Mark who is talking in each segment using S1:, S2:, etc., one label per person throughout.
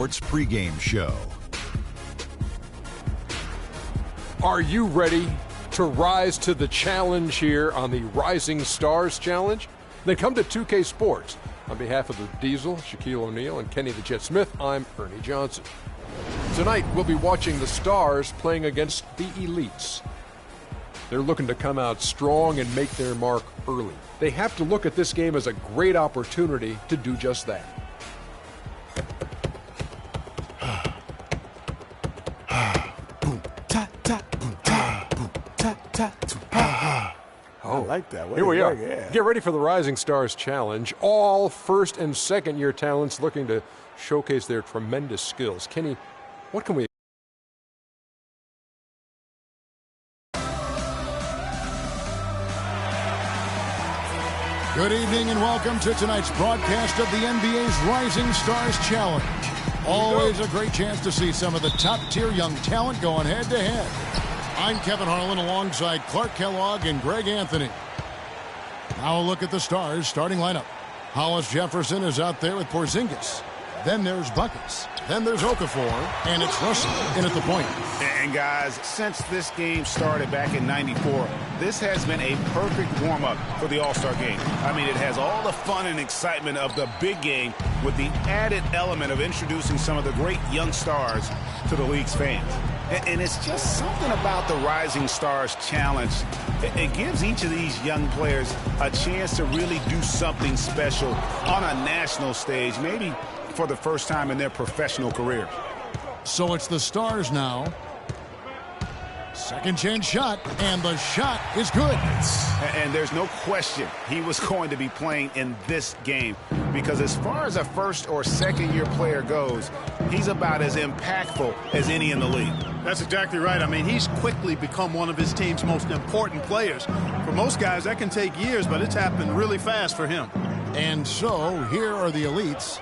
S1: Sports pregame show.
S2: Are you ready to rise to the challenge here on the Rising Stars Challenge? Then come to 2K Sports. On behalf of the Diesel, Shaquille O'Neal, and Kenny the Jet Smith, I'm Ernie Johnson. Tonight, we'll be watching the Stars playing against the Elites. They're looking to come out strong and make their mark early. They have to look at this game as a great opportunity to do just that.
S3: I like that.
S2: Here we are. Yeah. Get ready for the Rising Stars Challenge. All first and second year talents looking to showcase their tremendous skills. Kenny, what can we...
S4: Good evening and welcome to tonight's broadcast of the NBA's Rising Stars Challenge. Always a great chance to see some of the top-tier young talent going head-to-head. I'm Kevin Harlan alongside Clark Kellogg and Greg Anthony. Now a look at the Stars starting lineup. Hollis Jefferson is out there with Porzingis. Then there's Buckets. Then there's Okafor. And it's Russell in at the point.
S5: And guys, since this game started back in '94, this has been a perfect warm-up for the All-Star game. I mean, it has all the fun and excitement of the big game with the added element of introducing some of the great young stars to the league's fans. And it's just something about the Rising Stars Challenge. It gives each of these young players a chance to really do something special on a national stage, maybe for the first time in their professional careers.
S4: So it's the Stars now. Second chance shot, and the shot is good.
S5: And there's no question he was going to be playing in this game, because as far as a first or second year player goes, he's about as impactful as any in the league.
S6: That's exactly right. I mean, he's quickly become one of his team's most important players. For most guys, that can take years, but it's happened really fast for him.
S4: And so here are the Elites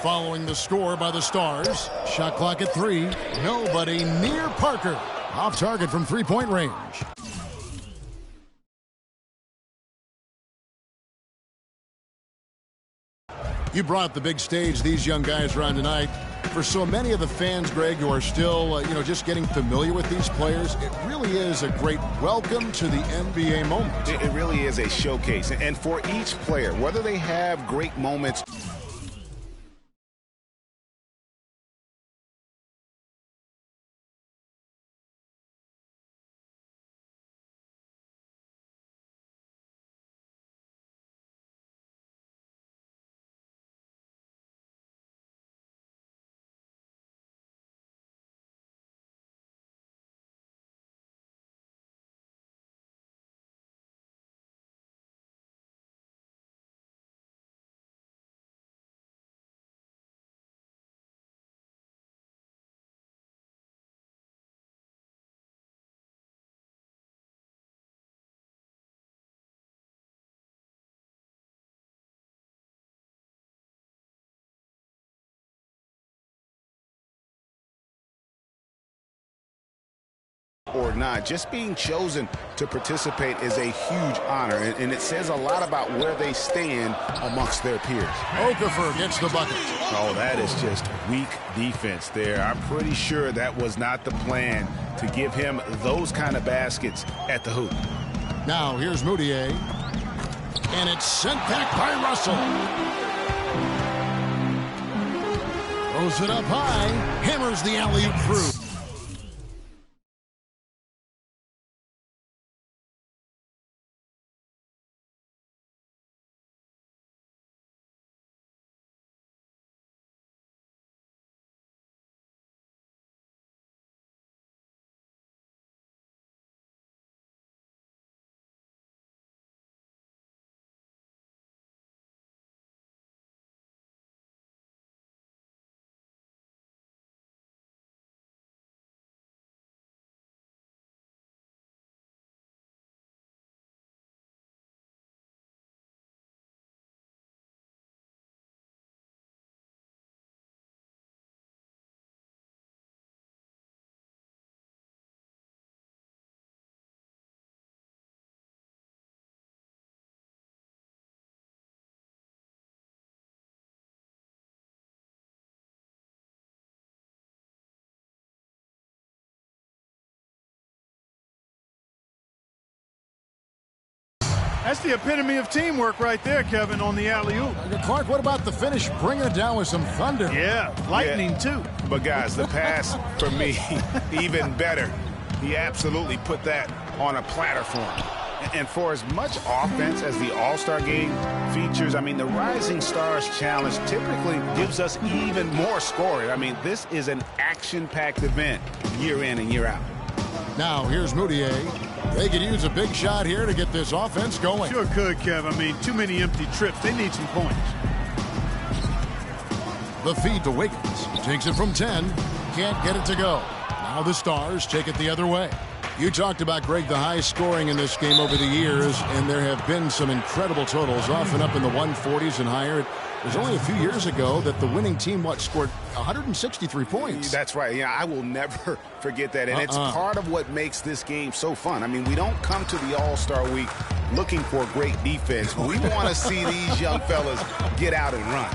S4: following the score by the Stars. Shot clock at 3. Nobody near Parker. Off target from three-point range. You brought the big stage these young guys around tonight. For so many of the fans, Greg, who are still, just getting familiar with these players, it really is a great welcome to the NBA moment.
S5: It really is a showcase. And for each player, whether they have great moments or not, just being chosen to participate is a huge honor, and it says a lot about where they stand amongst their peers.
S4: Okafor gets the bucket.
S5: Oh, that is just weak defense there. I'm pretty sure that was not the plan to give him those kind of baskets at the hoop.
S4: Now here's Moutier, and it's sent back by Russell. Throws it up high, hammers the alley-oop through.
S6: That's the epitome of teamwork right there, Kevin, on the alley-oop.
S4: Clark, what about the finish? Bringing it down with some thunder.
S6: Yeah, lightning too.
S5: But guys, the pass for me, even better. He absolutely put that on a platter for him. And for as much offense as the All-Star Game features, I mean, the Rising Stars Challenge typically gives us even more scoring. I mean, this is an action-packed event year in and year out.
S4: Now, here's Moutier. They could use a big shot here to get this offense going.
S6: Sure could, Kev. I mean, too many empty trips. They need some points.
S4: The feed to Wiggins. Takes it from 10. Can't get it to go. Now the Stars take it the other way. You talked about, Greg, the high scoring in this game over the years, and there have been some incredible totals, often up in the 140s and higher. It was only a few years ago that the winning team, scored 163 points.
S5: That's right. Yeah, I will never forget that. And it's part of what makes this game so fun. I mean, we don't come to the All-Star Week looking for great defense. We want to see these young fellas get out and run.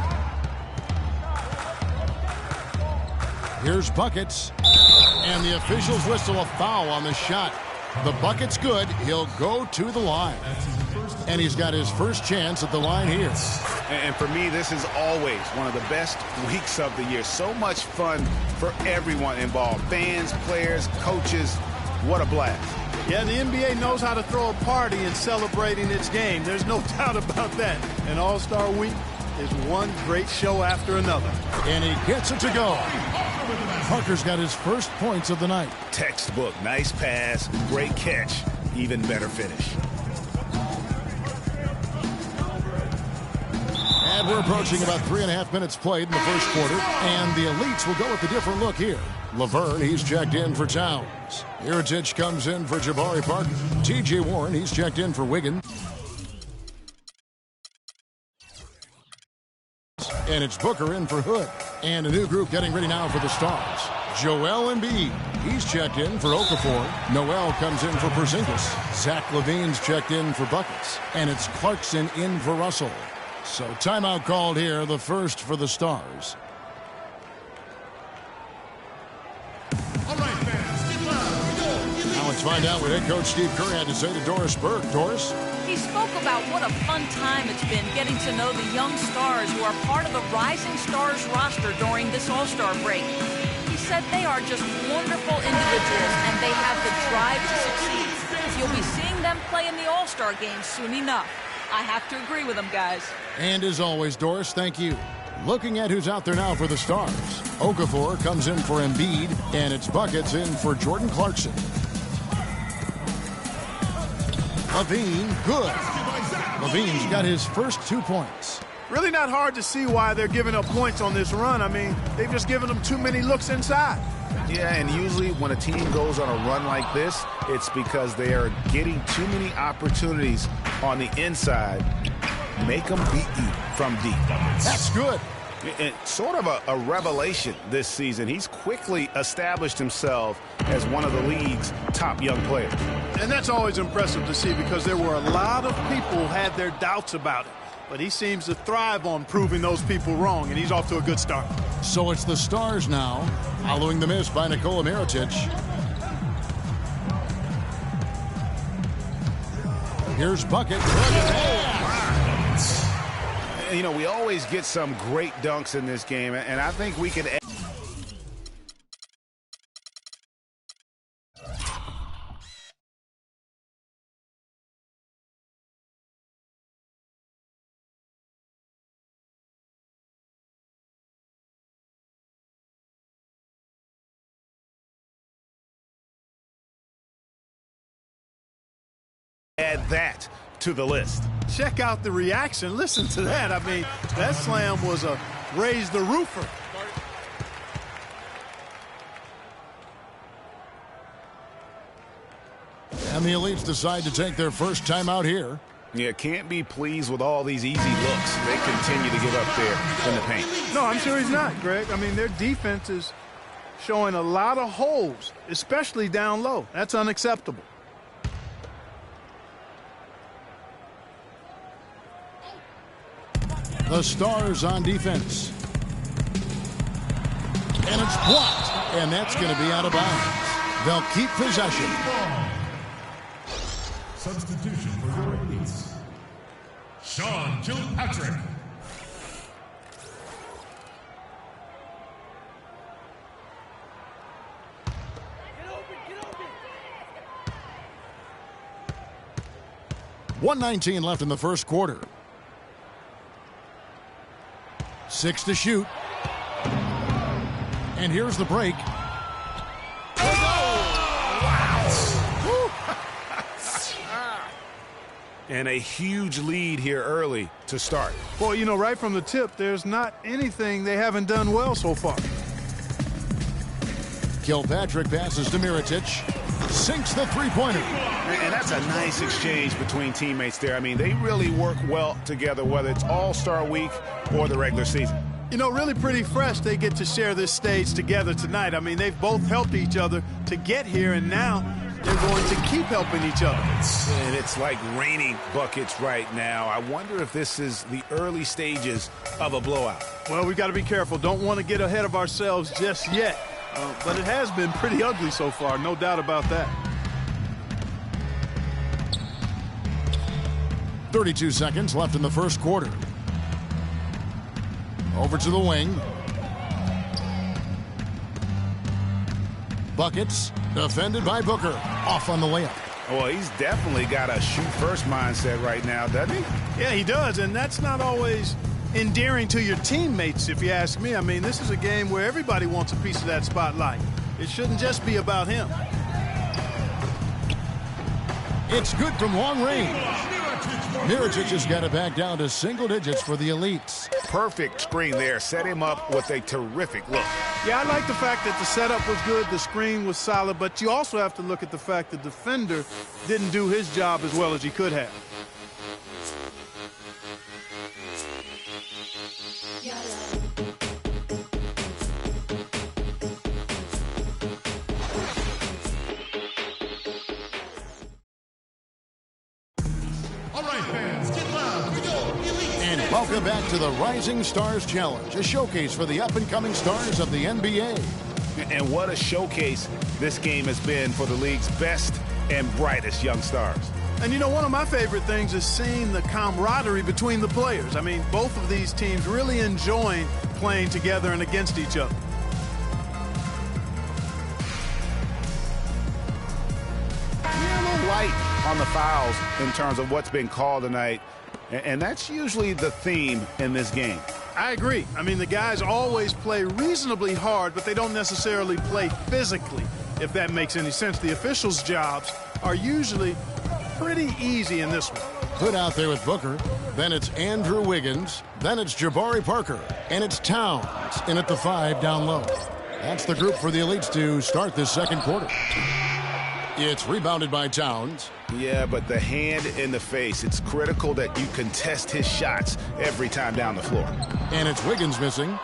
S4: Here's Buckets, and the officials whistle a foul on the shot. The bucket's good. He'll go to the line. And he's got his first chance at the line here.
S5: And for me, this is always one of the best weeks of the year. So much fun for everyone involved. Fans, players, coaches. What a blast.
S6: Yeah, the NBA knows how to throw a party in celebrating its game. There's no doubt about that. And All-Star Week is one great show after another.
S4: And he gets it to go. Parker's got his first points of the night.
S5: Textbook. Nice pass. Great catch. Even better finish.
S4: And we're approaching about 3.5 minutes played in the first quarter. And the Elites will go with a different look here. Laverne, he's checked in for Towns. Mirotic comes in for Jabari Parker. T.J. Warren, he's checked in for Wiggins. And it's Booker in for Hood. And a new group getting ready now for the Stars. Joel Embiid, he's checked in for Okafor. Noel comes in for Porzingis. Zach LaVine's checked in for Buckets. And it's Clarkson in for Russell. So timeout called here, the first for the Stars.
S1: All right, fans,
S4: Now let's find out what head coach Steve Kerr had to say to Doris Burke. Doris?
S3: He spoke about what a fun time it's been getting to know the young stars who are part of the Rising Stars roster during this All-Star break. He said they are just wonderful individuals and they have the drive to succeed. You'll be seeing them play in the All-Star game soon enough. I have to agree with them, guys.
S4: And as always, Doris, thank you. Looking at who's out there now for the Stars. Okafor comes in for Embiid, and it's Buckets in for Jordan Clarkson. LaVine, good. LaVine's got his first 2 points.
S6: Really not hard to see why they're giving up points on this run. I mean, they've just given them too many looks inside.
S5: Yeah, and usually when a team goes on a run like this, it's because they are getting too many opportunities on the inside. Make them beat you from deep.
S4: That's good.
S5: It's sort of a revelation this season. He's quickly established himself as one of the league's top young players.
S6: And that's always impressive to see because there were a lot of people who had their doubts about it. But he seems to thrive on proving those people wrong, and he's off to a good start.
S4: So it's the Stars now, following the miss by Nikola Mirotic. Here's Bucket.
S5: You know, we always get some great dunks in this game, and I think we can add that to the list.
S6: Check out the reaction. Listen to that. I mean, that slam was a raise the roofer.
S4: And the Elites decide to take their first timeout here.
S5: Yeah, can't be pleased with all these easy looks they continue to give up there in the paint.
S6: No, I'm sure he's not, Greg. I mean, their defense is showing a lot of holes, especially down low. That's unacceptable.
S4: The Stars on defense. And it's blocked. And that's going to be out of bounds. They'll keep possession.
S1: Substitution for the Elites. Sean Kilpatrick.
S4: .119 left in the first quarter. 6 to shoot. And here's the break.
S5: And a huge lead here early to start.
S6: Boy, you know, right from the tip, there's not anything they haven't done well so far.
S4: Kilpatrick passes to Mirotic. Sinks the three-pointer.
S5: And that's a nice exchange between teammates there. I mean, they really work well together, whether it's All-Star Week or the regular season.
S6: You know, really pretty fresh they get to share this stage together tonight. I mean, they've both helped each other to get here, and now they're going to keep helping each other.
S5: And it's like raining buckets right now. I wonder if this is the early stages of a blowout.
S6: Well, we've got to be careful. Don't want to get ahead of ourselves just yet. But it has been pretty ugly so far, no doubt about that.
S4: 32 seconds left in the first quarter. Over to the wing. Buckets, defended by Booker. Off on the layup.
S5: Well, he's definitely got a shoot-first mindset right now, doesn't he?
S6: Yeah, he does, and that's not always endearing to your teammates, if you ask me. I mean, this is a game where everybody wants a piece of that spotlight. It shouldn't just be about him.
S4: It's good from long range. Mirotic has got it back down to single digits for the Elites.
S5: Perfect screen there. Set him up with a terrific look.
S6: Yeah, I like the fact that the setup was good, the screen was solid, but you also have to look at the fact the defender didn't do his job as well as he could have.
S1: All right, fans, get loud. Here we go. Elite.
S4: And welcome back to the Rising Stars Challenge, a showcase for the up-and-coming stars of the NBA.
S5: And what a showcase this game has been for the league's best and brightest young stars.
S6: And you know, one of my favorite things is seeing the camaraderie between the players. I mean, both of these teams really enjoying playing together and against each other.
S5: Yeah, a little light on the fouls in terms of what's been called tonight. And that's usually the theme in this game.
S6: I agree. I mean, the guys always play reasonably hard, but they don't necessarily play physically, if that makes any sense. The officials' jobs are usually pretty easy in this one.
S4: Hood out there with Booker. Then it's Andrew Wiggins. Then it's Jabari Parker. And it's Towns in at the 5 down low. That's the group for the Elites to start this second quarter. It's rebounded by Towns.
S5: Yeah, but the hand in the face, it's critical that you contest his shots every time down the floor.
S4: And it's Wiggins missing.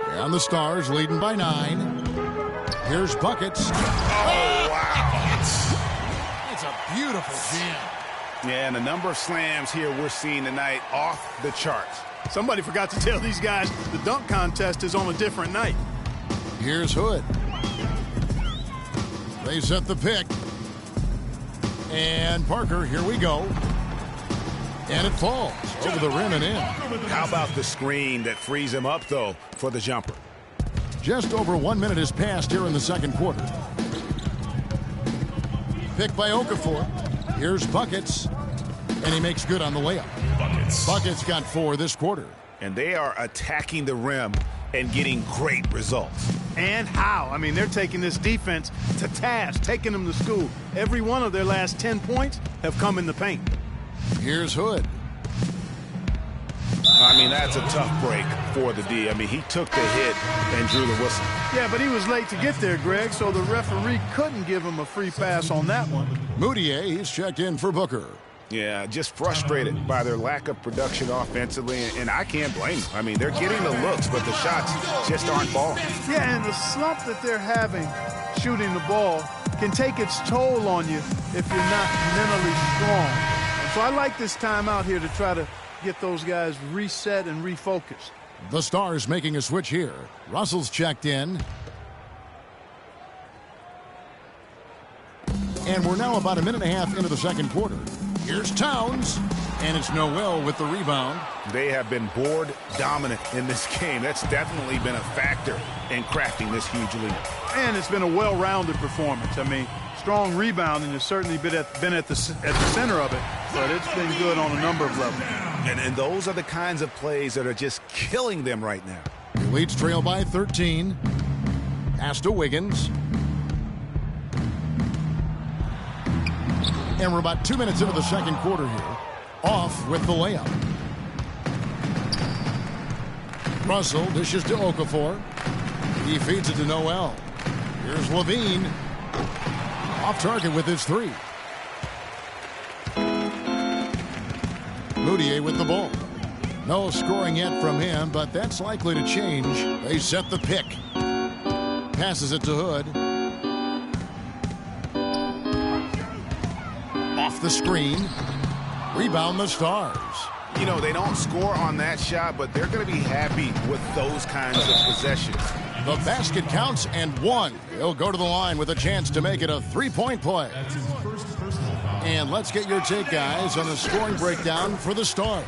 S4: And the Stars leading by 9. Here's buckets.
S5: Oh, wow.
S4: It's a beautiful jam.
S5: Yeah, and the number of slams here we're seeing tonight off the charts.
S6: Somebody forgot to tell these guys the dunk contest is on a different night.
S4: Here's Hood. They set the pick. And Parker, here we go. And it falls over the rim and in.
S5: How about the screen that frees him up, though, for the jumper?
S4: Just over 1 minute has passed here in the second quarter. Pick by Okafor. Here's Buckets. And he makes good on the layup. Buckets got 4 this quarter.
S5: And they are attacking the rim and getting great results.
S6: And how? I mean, they're taking this defense to task, taking them to school. Every one of their last 10 points have come in the paint.
S4: Here's Hood.
S5: I mean, that's a tough break for the D. I mean, he took the hit and drew the whistle.
S6: Yeah, but he was late to get there, Greg, so the referee couldn't give him a free pass on that one.
S4: Moutier, he's checked in for Booker.
S5: Yeah, just frustrated by their lack of production offensively, and I can't blame them. I mean, they're getting the looks, but the shots just aren't falling.
S6: Yeah, and the slump that they're having shooting the ball can take its toll on you if you're not mentally strong. And so I like this time out here to try to get those guys reset and refocused.
S4: The Stars making a switch here. Russell's checked in. And we're now about a minute and a half into the second quarter. Here's Towns. And it's Noel with the rebound.
S5: They have been board dominant in this game. That's definitely been a factor in crafting this huge lead.
S6: And it's been a well-rounded performance. I mean, strong rebounding has certainly been at the center of it, but it's been good on a number of levels.
S5: And those are the kinds of plays that are just killing them right now.
S4: The Leafs trail by 13. Pass to Wiggins. And we're about 2 minutes into the second quarter here. Off with the layup. Russell dishes to Okafor. He feeds it to Noel. Here's Levine. Off target with his three. Moutier with the ball. No scoring yet from him, but that's likely to change. They set the pick. Passes it to Hood. Off the screen. Rebound the Stars.
S5: You know, they don't score on that shot, but they're going to be happy with those kinds of possessions.
S4: The basket counts and one. He'll go to the line with a chance to make it a three-point play.
S1: That's his first personal foul.
S4: And let's get your take, guys, on the scoring breakdown for the Stars.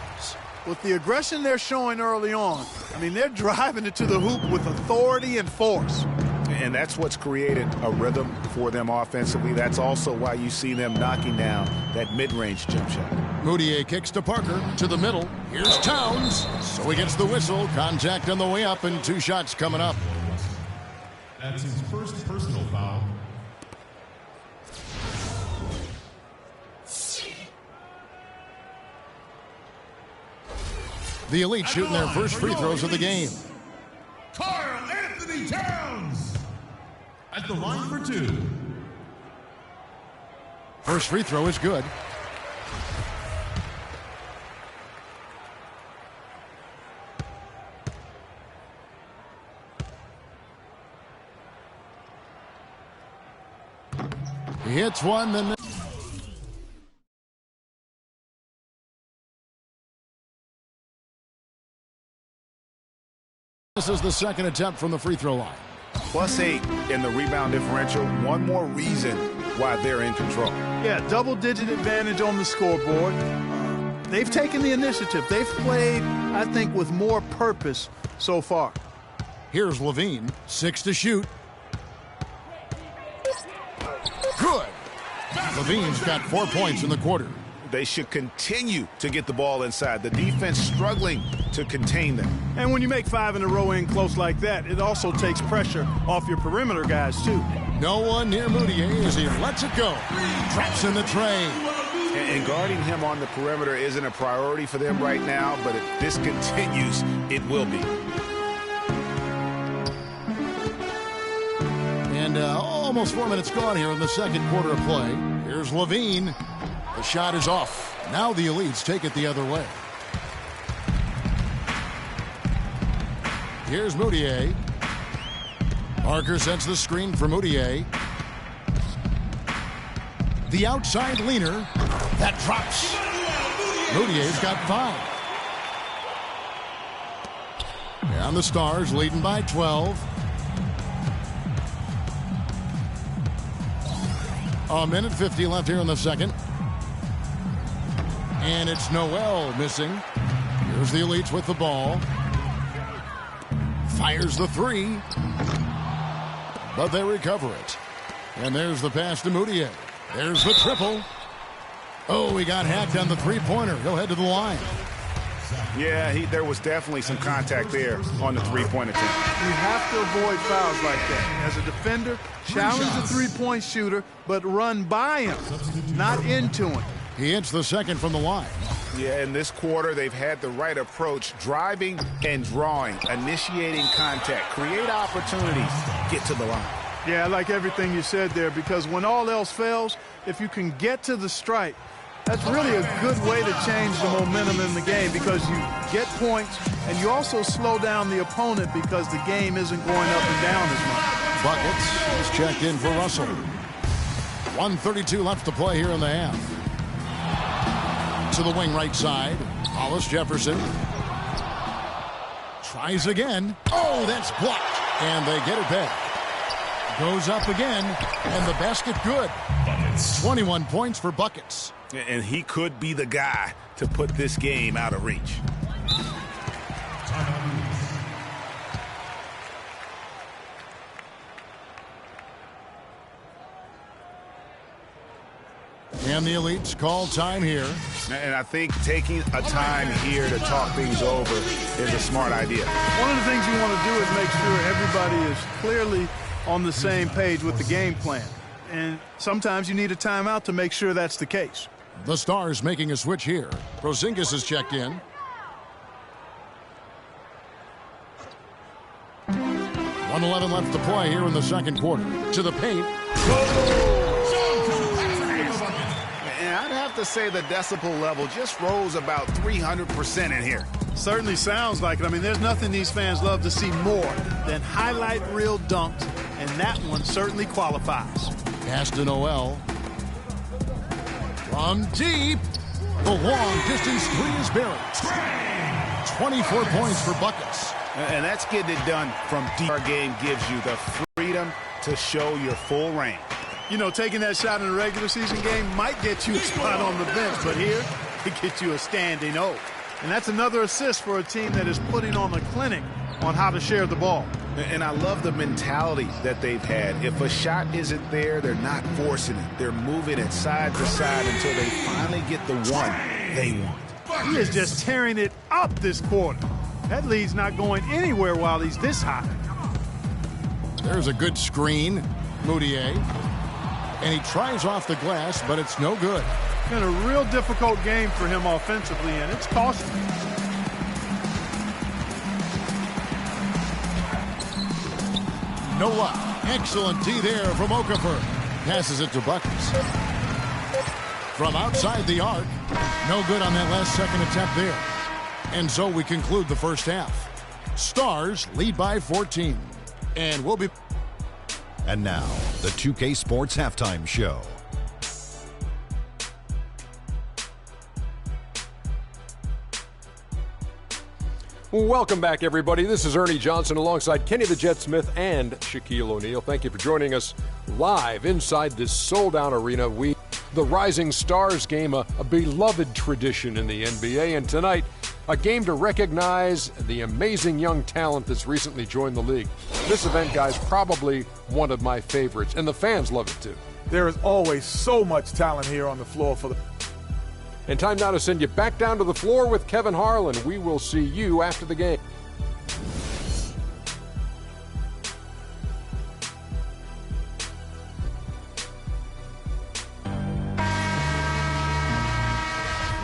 S6: With the aggression they're showing early on, I mean, they're driving it to the hoop with authority and force.
S5: And that's what's created a rhythm for them offensively. That's also why you see them knocking down that mid-range jump shot.
S4: Moutier kicks to Parker to the middle. Here's Towns. So he gets the whistle. Contact on the way up and two shots coming up.
S1: That's his first personal foul.
S4: The Elite shooting their first free throws of the game.
S1: Karl Anthony Towns at the line for two.
S4: First free throw is good. He hits one, then this is the second attempt from the free throw line.
S5: +8 in the rebound differential. One more reason why they're in control.
S6: Yeah, double-digit advantage on the scoreboard. They've taken the initiative. They've played, I think, with more purpose so far.
S4: Here's Levine, 6 to shoot. Good. Levine's got 4 points in the quarter.
S5: They should continue to get the ball inside. The defense struggling to contain them.
S6: And when you make 5 in a row in close like that, it also takes pressure off your perimeter guys, too.
S4: No one near Moutier as he lets it go. Traps in the tray.
S5: And guarding him on the perimeter isn't a priority for them right now, but if this continues, it will be.
S4: And almost 4 minutes gone here in the second quarter of play. Here's Levine. The shot is off. Now the Elites take it the other way. Here's Moutier. Parker sets the screen for Moutier. The outside leaner. That drops. Moutier's got 5. And the Stars leading by 12. A minute 50 left here in the second. And it's Noel missing. Here's the Elites with the ball. Fires the three. But they recover it. And there's the pass to Moutier. There's the triple. Oh, he got hacked on the three-pointer. He'll head to the line.
S5: Yeah, there was definitely some contact there on the three-point attempt.
S6: You have to avoid fouls like that. As a defender, challenge the three-point shooter, but run by him, not into him.
S4: He hits the second from the line.
S5: Yeah, in this quarter, they've had the right approach, driving and drawing, initiating contact, create opportunities, get to the line.
S6: Yeah, I like everything you said there, because when all else fails, if you can get to the stripe, that's really a good way to change the momentum in the game, because you get points and you also slow down the opponent because the game isn't going up and down as much.
S4: Buckets is checked in for Russell. 1:32 left to play here in the half. To the wing right side. Hollis Jefferson. Tries again. Oh, that's blocked. And they get it back. Goes up again. And the basket good.
S1: Buckets.
S4: 21 points for Buckets.
S5: And he could be the guy to put this game out of reach.
S4: And the elites call time here.
S5: And I think taking a time here to talk things over is a smart idea.
S6: One of the things you want to do is make sure everybody is clearly on the same page with the game plan. And sometimes you need a timeout to make sure that's the case.
S4: The Stars making a switch here. Porzingis is checked in. .111 left to play here in the second quarter. To the paint.
S5: And I'd have to say the decibel level just rose about 300% in here.
S6: Certainly sounds like it. I mean, there's nothing these fans love to see more than highlight reel dunks, and that one certainly qualifies.
S4: Pass to Noel. From deep. The long-distance three is buried. 24 points for buckets.
S5: And that's getting it done from deep. Our game gives you the freedom to show your full range.
S6: You know, taking that shot in a regular season game might get you a spot on the bench, but here, it gets you a standing O. And that's another assist for a team that is putting on a clinic on how to share the ball.
S5: And I love the mentality that they've had. If a shot isn't there, they're not forcing it. They're moving it side to side until they finally get the one they want.
S6: He is just tearing it up this quarter. That lead's not going anywhere while he's this hot.
S4: There's a good screen. Moutier. And he tries off the glass, but it's no good.
S6: It's been a real difficult game for him offensively, and it's costing him.
S4: No luck. Excellent D there from Okafor. Passes it to Buckets. From outside the arc. No good on that last second attempt there. And so we conclude the first half. Stars lead by 14. And we'll be...
S7: And now, the 2K Sports Halftime Show.
S2: Welcome back, everybody. This is Ernie Johnson alongside Kenny the Jet Smith and Shaquille O'Neal. Thank you for joining us live inside this sold-out arena. The Rising Stars game, a beloved tradition in the NBA, and tonight, a game to recognize the amazing young talent that's recently joined the league. This event, guys, probably one of my favorites, and the fans love it too.
S8: There is always so much talent here on the floor for the...
S2: And time now to send you back down to the floor with Kevin Harlan. We will see you after the game.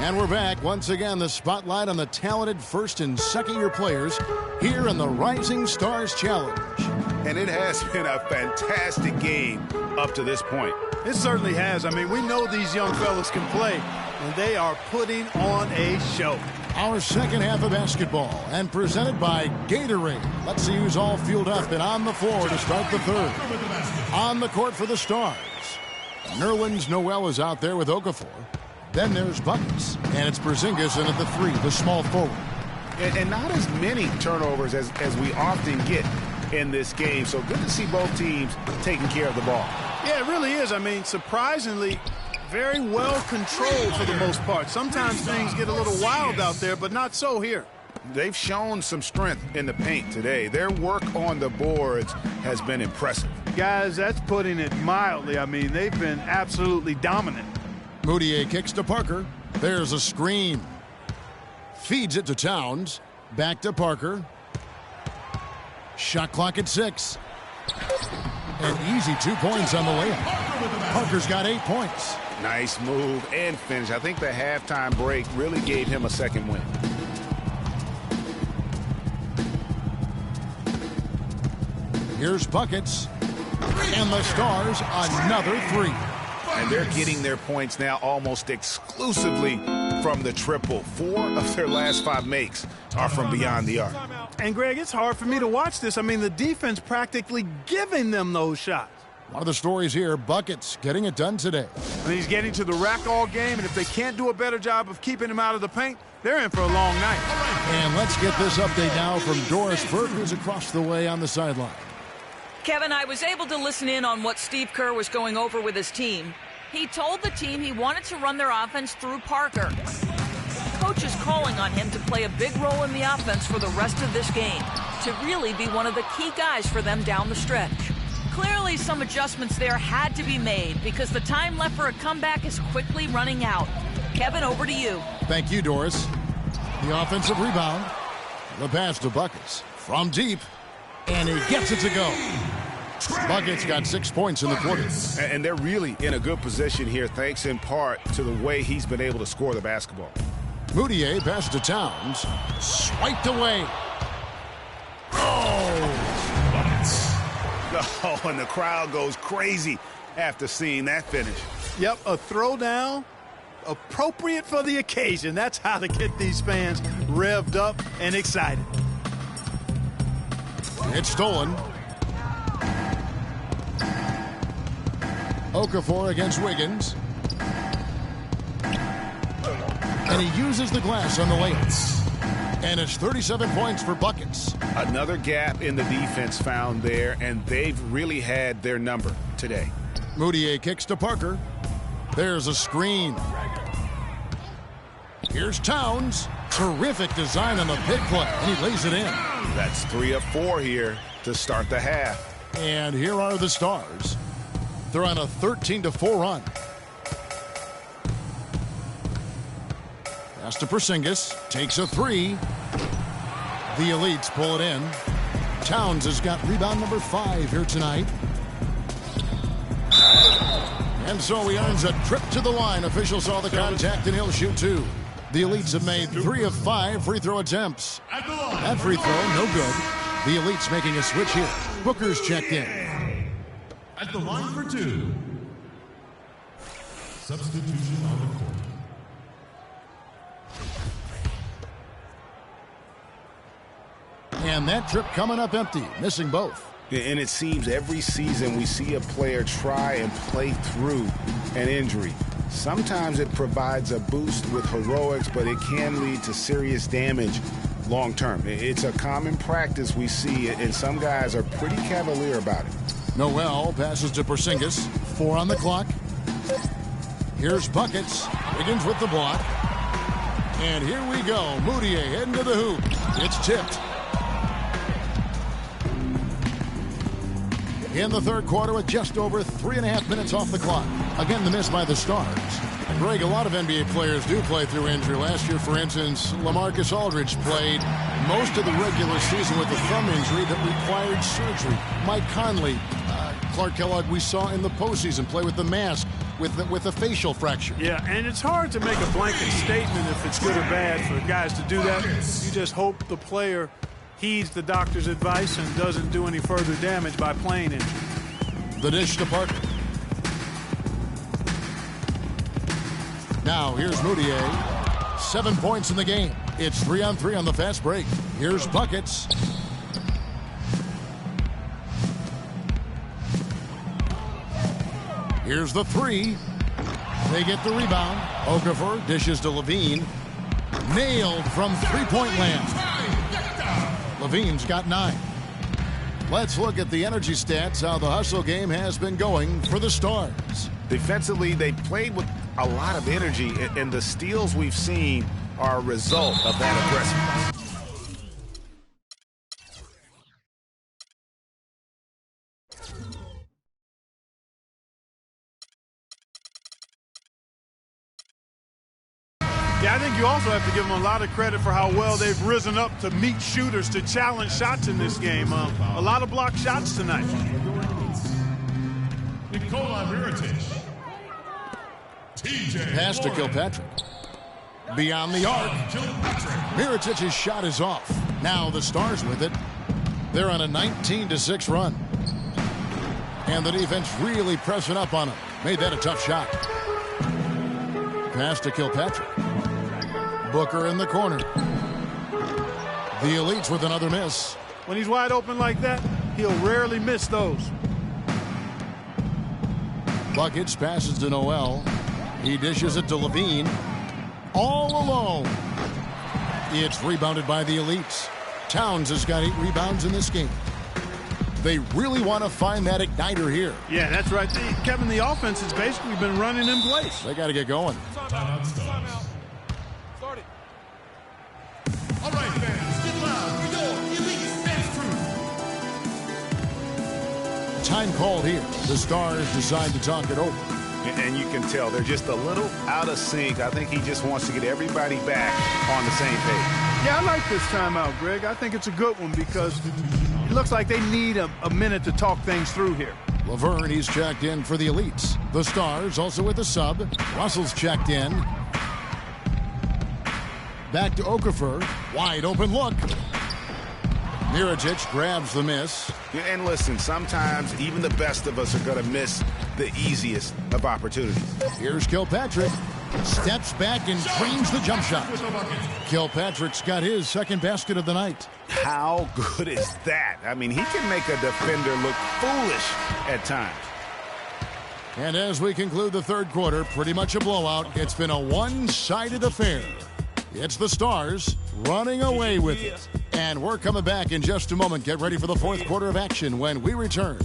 S4: And we're back. Once again, the spotlight on the talented first and second-year players here in the Rising Stars Challenge.
S5: And it has been a fantastic game up to this point.
S6: It certainly has. I mean, we know these young fellas can play, and they are putting on a show.
S4: Our second half of basketball, and presented by Gatorade. Let's see who's all fueled up and on the floor to start the third. On the court for the Stars. Nerlens Noel is out there with Okafor. Then there's Buckets, and it's Porzingis in at the three, the small forward.
S5: And not as many turnovers as we often get in this game. So good to see both teams taking care of the ball.
S6: Yeah, it really is. I mean, surprisingly, very well controlled for the most part. Sometimes things get a little wild out there, but not so here.
S5: They've shown some strength in the paint today. Their work on the boards has been impressive.
S6: Guys, that's putting it mildly. I mean, they've been absolutely dominant.
S4: Moutier kicks to Parker. There's a screen. Feeds it to Towns. Back to Parker. Shot clock at 6. An easy 2 points on the layup. Parker's got 8 points.
S5: Nice move and finish. I think the halftime break really gave him a second win.
S4: Here's Buckets. And the Stars, another three.
S5: And they're getting their points now almost exclusively from the triple. 4 of their last 5 makes are from beyond the arc.
S6: And, Greg, it's hard for me to watch this. I mean, the defense practically giving them those shots.
S4: One of the stories here, Buckets getting it done today.
S6: I mean, he's getting to the rack all game, and if they can't do a better job of keeping him out of the paint, they're in for a long night.
S4: And let's get this update now from Doris Burke, who's across the way on the sideline.
S3: Kevin, I was able to listen in on what Steve Kerr was going over with his team. He told the team he wanted to run their offense through Parker. Coach is calling on him to play a big role in the offense for the rest of this game, to really be one of the key guys for them down the stretch. Clearly, some adjustments there had to be made because the time left for a comeback is quickly running out. Kevin, over to you.
S4: Thank you, Doris. The offensive rebound. The pass to Buckets from deep, and he gets it to go. Buckets got 6 points in the quarter.
S5: And they're really in a good position here, thanks in part to the way he's been able to score the basketball.
S4: Moutier passes to Towns. Swiped away.
S5: Oh, and the crowd goes crazy after seeing that finish.
S6: Yep, a throwdown appropriate for the occasion. That's how to get these fans revved up and excited.
S4: It's stolen. Okafor against Wiggins. And he uses the glass on the layup. And it's 37 points for Buckets.
S5: Another gap in the defense found there, and they've really had their number today.
S4: Moutier kicks to Parker. There's a screen. Here's Towns. Terrific design on the pick play, and he lays it in.
S5: That's 3 of 4 here to start the half.
S4: And here are the Stars. They're on a 13-4 run. Pass to Porzingis. Takes a 3. The Elites pull it in. Towns has got rebound number 5 here tonight. And so he earns a trip to the line. Officials saw the contact, and he'll shoot 2. The Elites have made 3 of 5 free throw attempts. That free throw, no good. The Elites making a switch here. Booker's checked in.
S1: At the line for 2. Substitution on the court.
S4: And that trip coming up empty, missing both.
S5: And it seems every season we see a player try and play through an injury. Sometimes it provides a boost with heroics, but it can lead to serious damage long term. It's a common practice we see, and some guys are pretty cavalier about it.
S4: Noel passes to Porzingis. 4 on the clock. Here's Buckets. Wiggins with the block. And here we go. Moutier heading to the hoop. It's tipped. In the third quarter with just over 3.5 minutes off the clock. Again, the miss by the Stars. Greg, a lot of NBA players do play through injury. Last year, for instance, LaMarcus Aldridge played most of the regular season with a thumb injury that required surgery. Mike Conley, Clark Kellogg, we saw in the postseason play with the mask, with a facial fracture.
S6: Yeah, and it's hard to make a blanket statement if it's good or bad for guys to do that. You just hope the player heeds the doctor's advice and doesn't do any further damage by playing it.
S4: The dish to Parker. Now here's Moutier. 7 points in the game. It's 3-on-3 on the fast break. Here's Buckets. Here's the 3. They get the rebound. Okafor dishes to Levine. Nailed from three-point land. Levine's got 9. Let's look at the energy stats, how the hustle game has been going for the Stars.
S5: Defensively, they played with a lot of energy, and the steals we've seen are a result of that aggressiveness.
S6: Yeah, I think you also have to give them a lot of credit for how well they've risen up to meet shooters, to challenge shots in this game. A lot of blocked shots tonight.
S1: Nikola Mirotic. TJ
S4: Pass to Kilpatrick. Beyond the arc. Mirotic's shot is off. Now the Stars with it. They're on a 19-6 run. And the defense really pressing up on him. Made that a tough shot. Pass to Kilpatrick. Booker in the corner. The Elites with another miss.
S6: When he's wide open like that, he'll rarely miss those.
S4: Buckets passes to Noel. He dishes it to Levine. All alone. It's rebounded by the Elites. Towns has got 8 rebounds in this game. They really want to find that igniter here.
S6: Yeah, that's right. Kevin, the offense has basically been running in place.
S4: They got to get going.
S1: Timeout starts.
S8: Start it.
S1: All right, fans, get loud for your elite dance crew.
S4: Time called here. The Stars decide to talk it over.
S5: And you can tell they're just a little out of sync. I think he just wants to get everybody back on the same page.
S6: Yeah, I like this timeout, Greg. I think it's a good one because it looks like they need a minute to talk things through here.
S4: Laverne, he's checked in for the Elites. The Stars also with the sub. Russell's checked in. Back to Okafor. Wide open look. Mirotic grabs the miss.
S5: Yeah, and listen, sometimes even the best of us are going to miss the easiest of opportunities.
S4: Here's Kilpatrick. Steps back and creams the jump shot. Kilpatrick's got his second basket of the night.
S5: How good is that? I mean, he can make a defender look foolish at times.
S4: And as we conclude the third quarter, pretty much a blowout. It's been a one-sided affair. It's the Stars running away with it. And we're coming back in just a moment. Get ready for the fourth quarter of action when we return.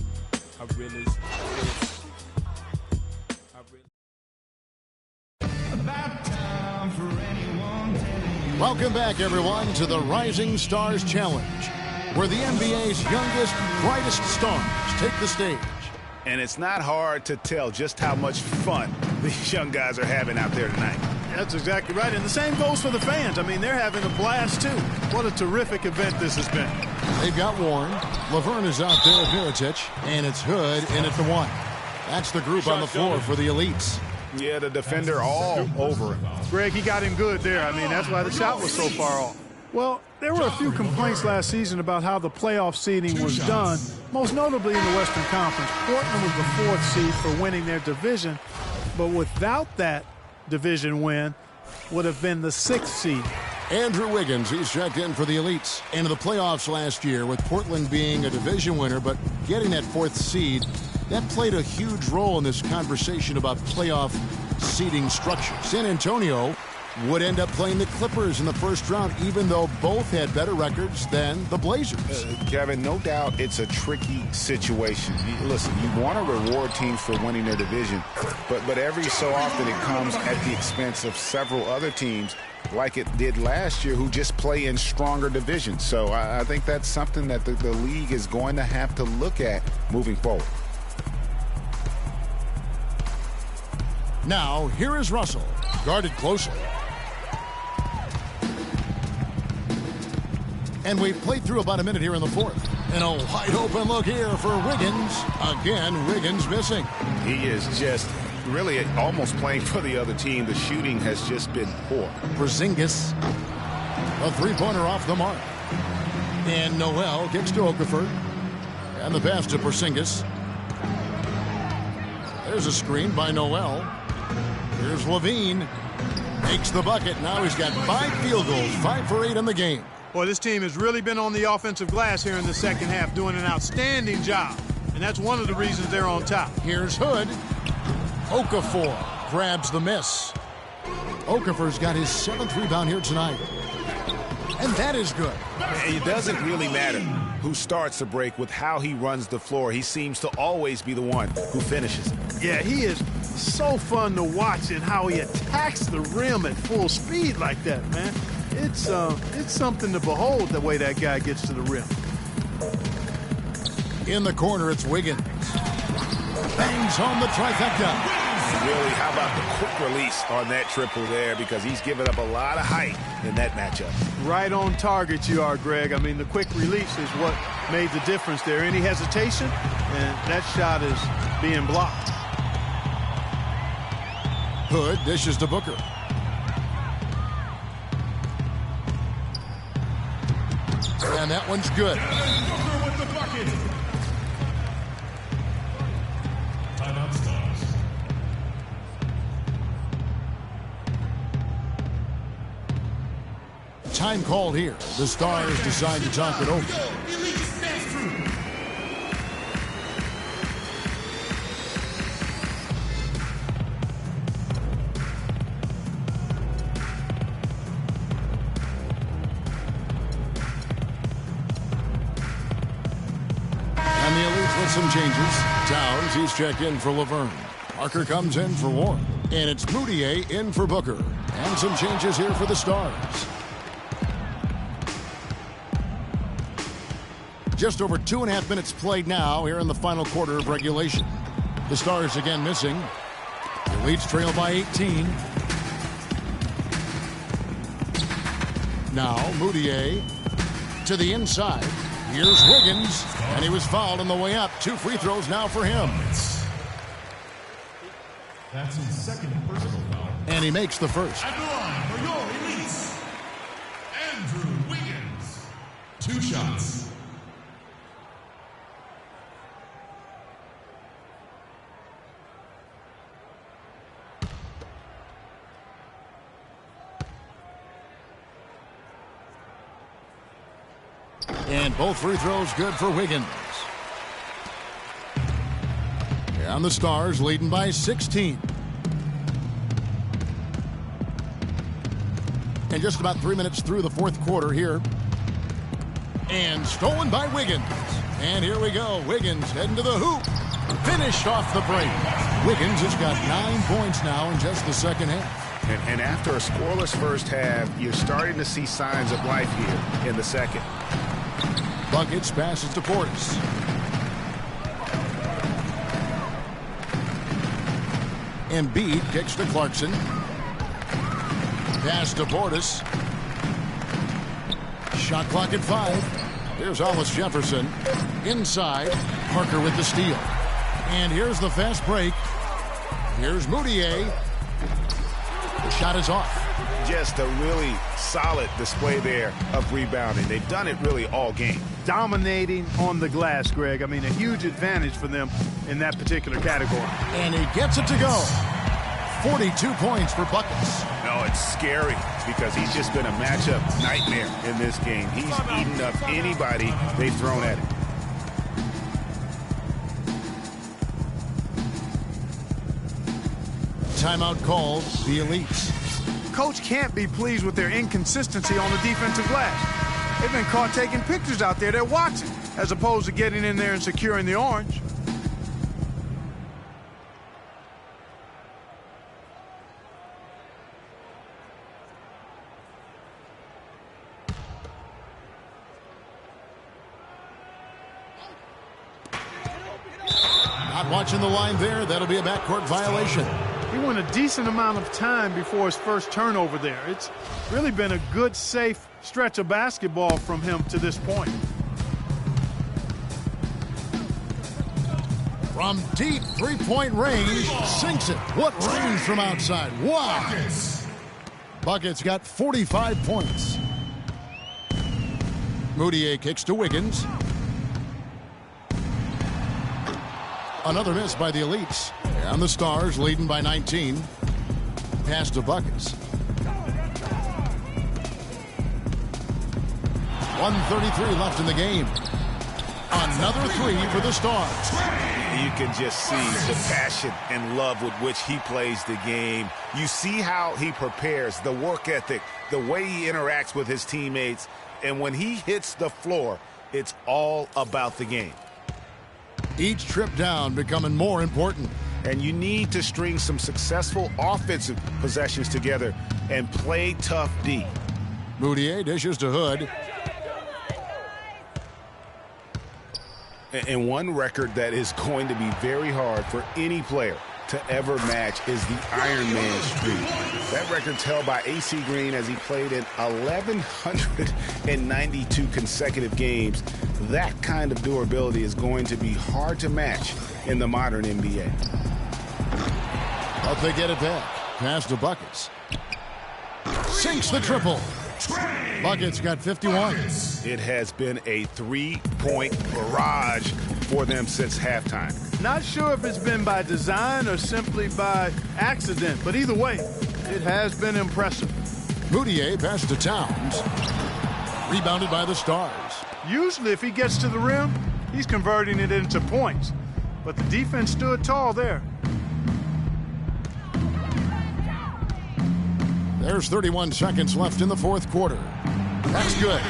S4: Welcome back, everyone, to the Rising Stars Challenge, where the NBA's youngest, brightest stars take the stage.
S5: And it's not hard to tell just how much fun these young guys are having out there tonight.
S6: That's exactly right. And the same goes for the fans. I mean, they're having a blast, too. What a terrific event this has been.
S4: They've got Warren. Laverne is out there with Mirotic. And it's Hood in at the one. That's the group on the floor for the Elites.
S5: Yeah, the defender all over him.
S6: Greg, he got him good there. I mean, that's why the shot was so far off. Well, there were a few complaints last season about how the playoff seeding was done, most notably in the Western Conference. Portland was the fourth seed for winning their division, but without that division win, would have been the sixth seed.
S4: Andrew Wiggins, he's checked in for the Elites. Into the playoffs last year with Portland being a division winner, but getting that fourth seed, that played a huge role in this conversation about playoff seeding structure. San Antonio would end up playing the Clippers in the first round, even though both had better records than the Blazers.
S5: Kevin, no doubt it's a tricky situation. Listen, you want to reward teams for winning their division, but every so often it comes at the expense of several other teams, like it did last year, who just play in stronger divisions. So I think that's something that the league is going to have to look at moving forward.
S4: Now, here is Russell, guarded closely. And we've played through about a minute here in the fourth. And a wide open look here for Wiggins. Again, Wiggins missing.
S5: He is just really almost playing for the other team. The shooting has just been poor.
S4: Porzingis, a three-pointer off the mark. And Noel kicks to Okafor. And the pass to Porzingis. There's a screen by Noel. Here's Levine. Makes the bucket. Now he's got 5 field goals, 5 for 8 in the game.
S6: Boy, this team has really been on the offensive glass here in the second half, doing an outstanding job. And that's one of the reasons they're on top.
S4: Here's Hood. Okafor grabs the miss. Okafor's got his 7th rebound here tonight. And that is good.
S5: It doesn't really matter who starts the break with how he runs the floor. He seems to always be the one who finishes it.
S6: Yeah, he is so fun to watch and how he attacks the rim at full speed like that, man. It's something to behold the way that guy gets to the rim.
S4: In the corner, it's Wiggins. Bangs home the trifecta.
S5: Really, how about the quick release on that triple there, because he's given up a lot of height in that matchup.
S6: Right on target you are, Greg. I mean, the quick release is what made the difference there. Any hesitation, and that shot is being blocked.
S4: Hood dishes to Booker. And that one's good.
S1: Booker with the bucket. Timeout starts.
S4: Time called here. The Stars decide to talk it over.
S1: Elite dance crew.
S4: And changes. Towns, he's checked in for Laverne. Parker comes in for Warren. And it's Mudiay in for Booker. And some changes here for the Stars. Just over 2.5 minutes played now here in the final quarter of regulation. The Stars again missing. The Leafs trail by 18. Now Mudiay to the inside. Here's Wiggins, and he was fouled on the way up. 2 free throws now for him.
S1: That's his second personal foul.
S4: And he makes the first.
S1: At the line for your release, Andrew Wiggins. 2 shots.
S4: And both free throws good for Wiggins. And the Stars leading by 16. And just about 3 minutes through the fourth quarter here. And stolen by Wiggins. And here we go. Wiggins heading to the hoop. Finished off the break. Wiggins has got 9 points now in just the second half.
S5: And after a scoreless first half, you're starting to see signs of life here in the second.
S4: Buckets passes to Portis. Embiid kicks to Clarkson. Pass to Portis. Shot clock at 5. Here's Hollis Jefferson. Inside. Parker with the steal. And here's the fast break. Here's Mudiay. The shot is off.
S5: Just a really solid display there of rebounding. They've done it really all game.
S6: Dominating on the glass, Greg. I mean, a huge advantage for them in that particular category.
S4: And he gets it to go. 42 points for Buckets.
S5: No, it's scary because he's just been a matchup nightmare in this game. He's eaten up anybody they've thrown at him.
S4: Timeout called the Elites.
S6: Coach can't be pleased with their inconsistency on the defensive glass. They've been caught taking pictures out there. They're watching, as opposed to getting in there and securing the orange.
S4: Not watching the line there. That'll be a backcourt violation.
S6: He went a decent amount of time before his first turnover there. It's really been a good, safe stretch of basketball from him to this point.
S4: From deep three-point range, sinks it. What range from outside? Wow. Buckets got 45 points. Mudiay kicks to Wiggins. Another miss by the Elites. And the Stars leading by 19. Pass to Buckets. 1:33 left in the game. Another 3 for the Stars.
S5: You can just see the passion and love with which he plays the game. You see how he prepares, the work ethic, the way he interacts with his teammates. And when he hits the floor, it's all about the game.
S4: Each trip down becoming more important.
S5: And you need to string some successful offensive possessions together and play tough D.
S4: Mudiay dishes to Hood.
S5: And one record that is going to be very hard for any player to ever match is the Iron Man streak. That record's held by AC Green as he played in 1,192 consecutive games. That kind of durability is going to be hard to match in the modern NBA.
S4: But they get it back. Pass to Buckets. Sinks the triple. Buckets got 51.
S5: It has been a three-point barrage for them since halftime.
S6: Not sure if it's been by design or simply by accident, but either way, it has been impressive.
S4: Mudiay passed to Towns. Rebounded by the Stars.
S6: Usually if he gets to the rim, he's converting it into points. But the defense stood tall there.
S4: There's 31 seconds left in the fourth quarter. That's good.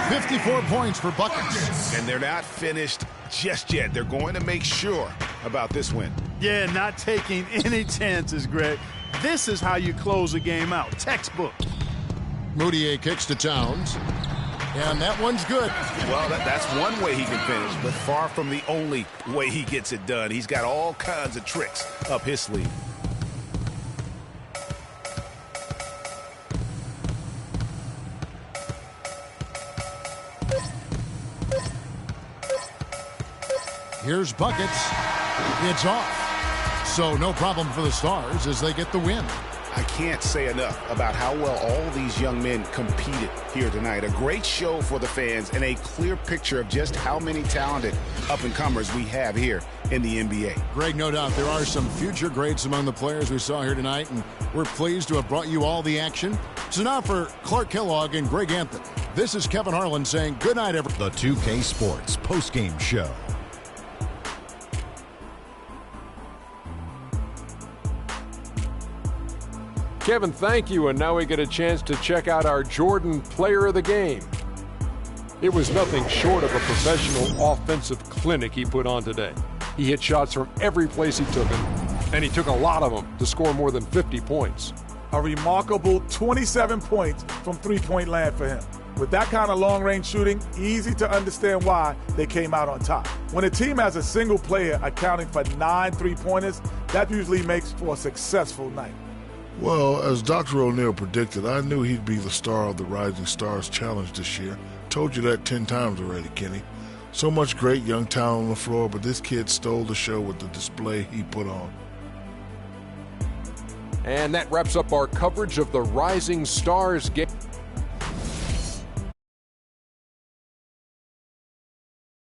S4: 54 points for Buckets.
S5: And they're not finished just yet. They're going to make sure about this win.
S6: Yeah, not taking any chances, Greg. This is how you close a game out. Textbook.
S4: Moutier kicks to Towns. And that one's good.
S5: Well, that's one way he can finish, but far from the only way he gets it done. He's got all kinds of tricks up his sleeve.
S4: Here's Buckets. It's off. So no problem for the Stars as they get the win.
S5: I can't say enough about how well all these young men competed here tonight. A great show for the fans and a clear picture of just how many talented up-and-comers we have here in the NBA.
S4: Greg, no doubt there are some future greats among the players we saw here tonight, and we're pleased to have brought you all the action. So now for Clark Kellogg and Greg Anthony, this is Kevin Harlan saying good night, everyone.
S7: The 2K Sports postgame show.
S2: Kevin, thank you, and now we get a chance to check out our Jordan Player of the Game. It was nothing short of a professional offensive clinic he put on today. He hit shots from every place he took them, and he took a lot of them to score more than 50 points.
S8: A remarkable 27 points from three-point land for him. With that kind of long-range shooting, easy to understand why they came out on top. When a team has a single player accounting for 9 three-pointers, that usually makes for a successful night.
S9: Well, as Dr. O'Neal predicted, I knew he'd be the star of the Rising Stars Challenge this year. Told you that 10 times already, Kenny. So much great young talent on the floor, but this kid stole the show with the display he put on.
S2: And that wraps up our coverage of the Rising Stars game.